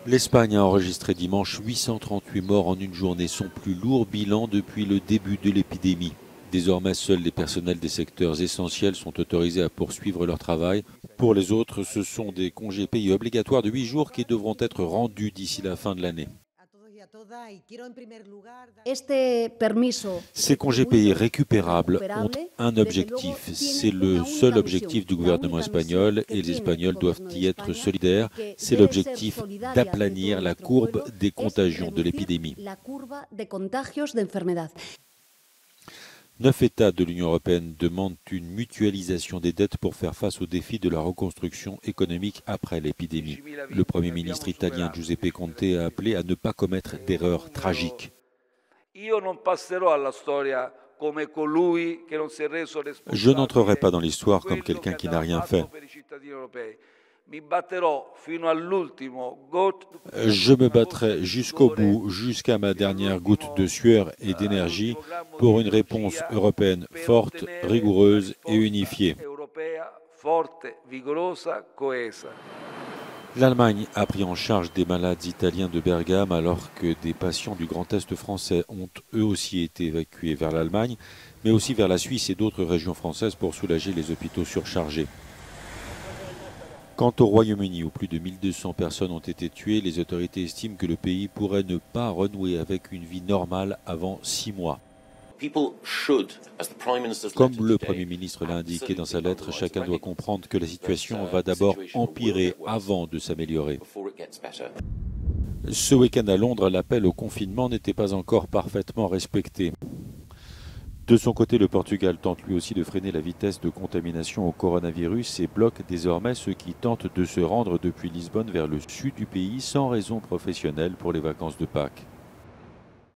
L'Espagne a enregistré dimanche 838 morts en une journée, son plus lourd bilan depuis le début de l'épidémie. Désormais, seuls les personnels des secteurs essentiels sont autorisés à poursuivre leur travail. Pour les autres, ce sont des congés payés obligatoires de 8 jours qui devront être rendus d'ici la fin de l'année. Ces congés payés récupérables ont un objectif. C'est le seul objectif du gouvernement espagnol et les Espagnols doivent y être solidaires. C'est l'objectif d'aplanir la courbe des contagions de l'épidémie. 9 États de l'Union européenne demandent une mutualisation des dettes pour faire face aux défis de la reconstruction économique après l'épidémie. Le Premier ministre italien Giuseppe Conte a appelé à ne pas commettre d'erreurs tragiques. Je n'entrerai pas dans l'histoire comme quelqu'un qui n'a rien fait. Je me battrai jusqu'au bout, jusqu'à ma dernière goutte de sueur et d'énergie pour une réponse européenne forte, rigoureuse et unifiée. L'Allemagne a pris en charge des malades italiens de Bergame alors que des patients du Grand Est français ont eux aussi été évacués vers l'Allemagne, mais aussi vers la Suisse et d'autres régions françaises pour soulager les hôpitaux surchargés. Quant au Royaume-Uni, où plus de 1200 personnes ont été tuées, les autorités estiment que le pays pourrait ne pas renouer avec une vie normale avant 6 mois. Comme le Premier ministre l'a indiqué dans sa lettre, chacun doit comprendre que la situation va d'abord empirer avant de s'améliorer. Ce week-end à Londres, l'appel au confinement n'était pas encore parfaitement respecté. De son côté, le Portugal tente lui aussi de freiner la vitesse de contamination au coronavirus et bloque désormais ceux qui tentent de se rendre depuis Lisbonne vers le sud du pays sans raison professionnelle pour les vacances de Pâques.